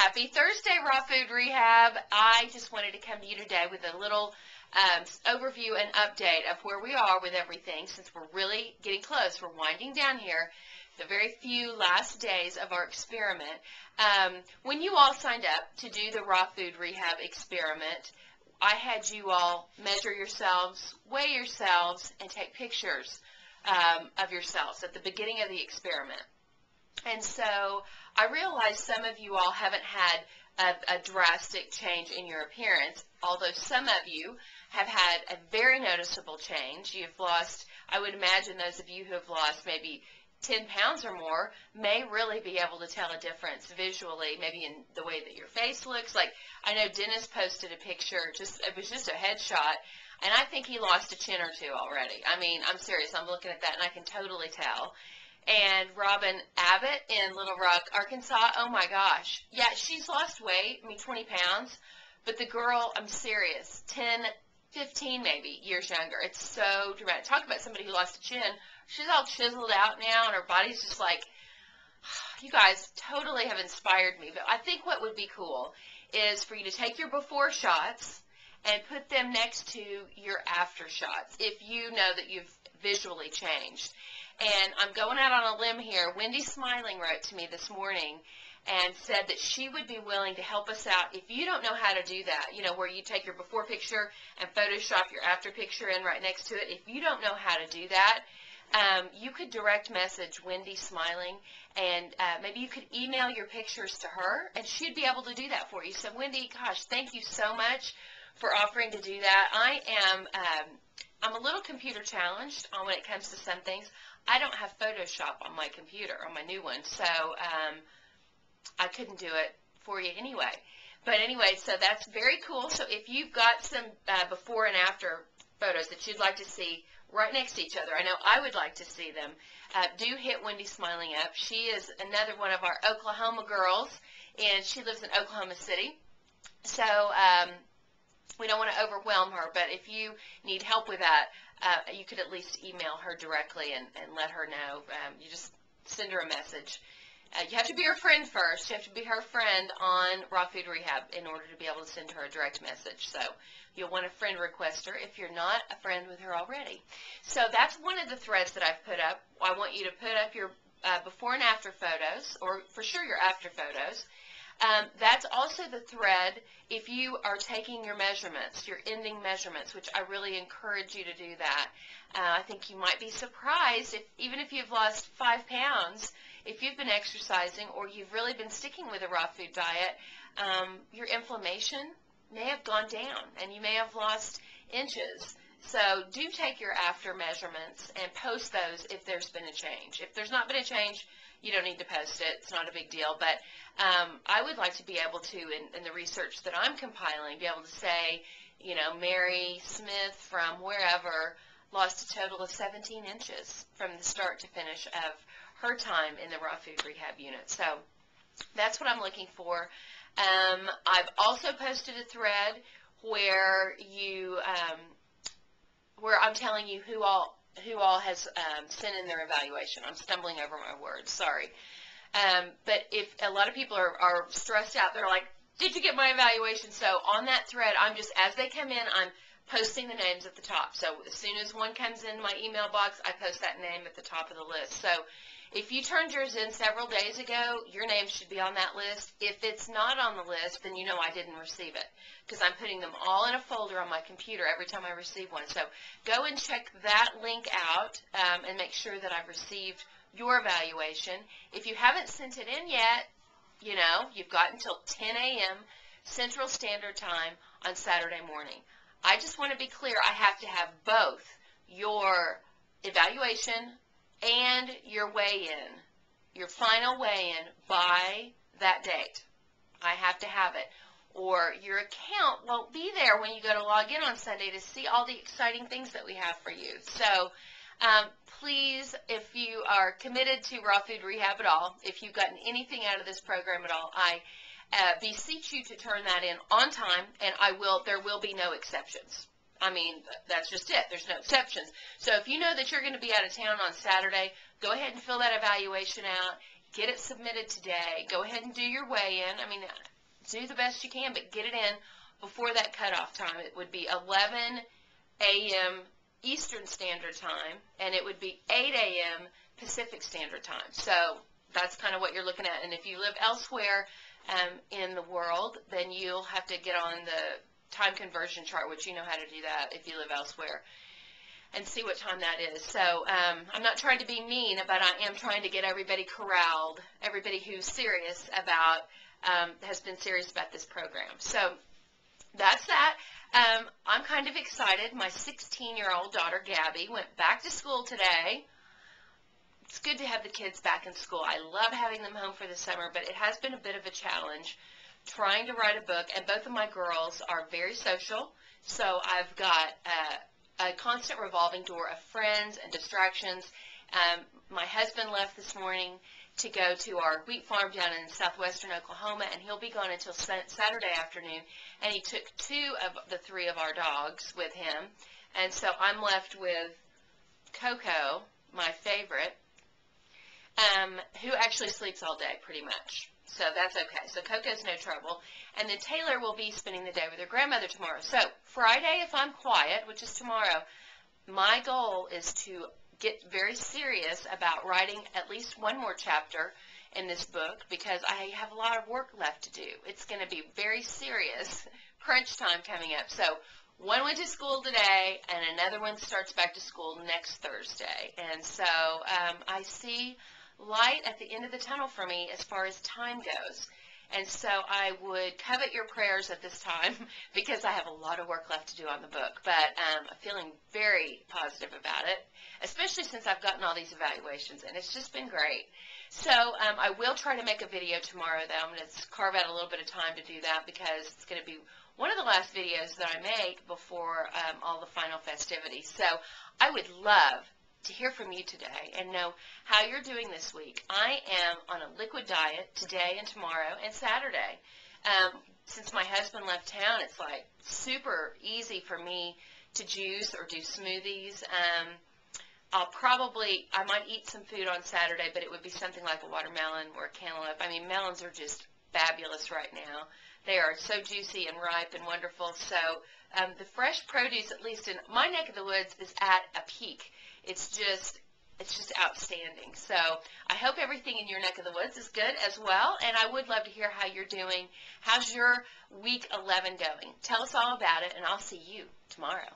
Happy Thursday, Raw Food Rehab. I just wanted to come to you today with a little overview and update of where we are with everything, since we're really getting close. We're winding down here, the very few last days of our experiment. When you all signed up to do the Raw Food Rehab experiment, I had you all measure yourselves, weigh yourselves, and take pictures of yourselves at the beginning of the experiment. And so I realize some of you all haven't had a drastic change in your appearance, although some of you have had a very noticeable change. You've lost, I would imagine those of you who have lost maybe 10 pounds or more may really be able to tell a difference visually, maybe in the way that your face looks. Like, I know Dennis posted a picture, it was just a headshot, and I think he lost a chin or two already. I mean, I'm serious. I'm looking at that, and I can totally tell. And Robin Abbott in Little Rock, Arkansas, oh my gosh. Yeah, she's lost weight, 20 pounds. But the girl, I'm serious, 10, 15 maybe years younger. It's so dramatic. Talk about somebody who lost a chin. She's all chiseled out now, and her body's just like, you guys totally have inspired me. But I think what would be cool is for you to take your before shots and put them next to your after shots if you know that you've visually changed. And I'm going out on a limb here. Wendy Smiling wrote to me this morning and said that she would be willing to help us out if you don't know how to do that, where you take your before picture and Photoshop your after picture in right next to it. If you don't know how to do that, you could direct message Wendy Smiling, and maybe you could email your pictures to her, and she'd be able to do that for you. So, Wendy, gosh, thank you so much for offering to do that. I'm a little computer challenged when it comes to some things. I don't have Photoshop on my computer, on my new one, so I couldn't do it for you anyway. But anyway, so that's very cool. So if you've got some before and after photos that you'd like to see right next to each other, I know I would like to see them, do hit Wendy Smiling up. She is another one of our Oklahoma girls, and she lives in Oklahoma City. So we don't want to overwhelm her, but if you need help with that, you could at least email her directly and let her know. You just send her a message. You have to be her friend first. You have to be her friend on Raw Food Rehab in order to be able to send her a direct message. So you'll want a friend request her if you're not a friend with her already. So that's one of the threads that I've put up. I want you to put up your before and after photos, or for sure your after photos. That's also the thread if you are taking your measurements, your ending measurements, which I really encourage you to do that. I think you might be surprised, even if you've lost 5 pounds, if you've been exercising or you've really been sticking with a raw food diet, your inflammation may have gone down and you may have lost inches. So do take your after measurements and post those if there's been a change. If there's not been a change, you don't need to post it. It's not a big deal. But I would like to be able to, in the research that I'm compiling, be able to say, Mary Smith from wherever lost a total of 17 inches from the start to finish of her time in the Raw Food Rehab unit. So that's what I'm looking for. I've also posted a thread where where I'm telling you who all has sent in their evaluation. I'm stumbling over my words, sorry. But if a lot of people are stressed out, they're like, did you get my evaluation? So on that thread, as they come in, I'm posting the names at the top. So as soon as one comes in my email box, I post that name at the top of the list. So if you turned yours in several days ago, your name should be on that list. If it's not on the list, then you know I didn't receive it, because I'm putting them all in a folder on my computer every time I receive one. So go and check that link out and make sure that I've received your evaluation. If you haven't sent it in yet, you've got until 10 a.m. Central Standard Time on Saturday morning. I just want to be clear, I have to have both your evaluation and your weigh-in, your final weigh-in, by that date. I have to have it. Or your account won't be there when you go to log in on Sunday to see all the exciting things that we have for you. So please, if you are committed to Raw Food Rehab at all, if you've gotten anything out of this program at all, I beseech you to turn that in on time, and there will be no exceptions. I mean, that's just it. There's no exceptions. So if you know that you're going to be out of town on Saturday, go ahead and fill that evaluation out. Get it submitted today. Go ahead and do your weigh-in. I mean, do the best you can, but get it in before that cutoff time. It would be 11 a.m. Eastern Standard Time, and it would be 8 a.m. Pacific Standard Time. So that's kind of what you're looking at. And if you live elsewhere in the world, then you'll have to get on the time conversion chart, which you know how to do that if you live elsewhere, and see what time that is. So I'm not trying to be mean, but I am trying to get everybody corralled, everybody who's serious about, has been serious about this program. So that's that. I'm kind of excited. My 16-year-old daughter, Gabby, went back to school today. It's good to have the kids back in school. I love having them home for the summer, but it has been a bit of a challenge trying to write a book, and both of my girls are very social, so I've got a constant revolving door of friends and distractions. My husband left this morning to go to our wheat farm down in southwestern Oklahoma, and he'll be gone until Saturday afternoon, and he took 2 of the 3 of our dogs with him, and so I'm left with Coco, my favorite, who actually sleeps all day pretty much. So that's okay. So Coco's no trouble. And then Taylor will be spending the day with her grandmother tomorrow. So Friday, if I'm quiet, which is tomorrow, my goal is to get very serious about writing at least one more chapter in this book, because I have a lot of work left to do. It's going to be very serious crunch time coming up. So one went to school today, and another one starts back to school next Thursday. And so I see light at the end of the tunnel for me as far as time goes. And so I would covet your prayers at this time, because I have a lot of work left to do on the book. But I'm feeling very positive about it, especially since I've gotten all these evaluations, and it's just been great. So I will try to make a video tomorrow, though. I'm going to carve out a little bit of time to do that, because it's going to be one of the last videos that I make before all the final festivities. So I would love to hear from you today and know how you're doing this week. I am on a liquid diet today and tomorrow and Saturday. Since my husband left town, it's like super easy for me to juice or do smoothies. I might eat some food on Saturday, but it would be something like a watermelon or a cantaloupe. I mean, melons are just fabulous right now. They are so juicy and ripe and wonderful. So the fresh produce, at least in my neck of the woods, is at a peak. It's just outstanding. So I hope everything in your neck of the woods is good as well, and I would love to hear how you're doing. How's your week 11 going? Tell us all about it, and I'll see you tomorrow.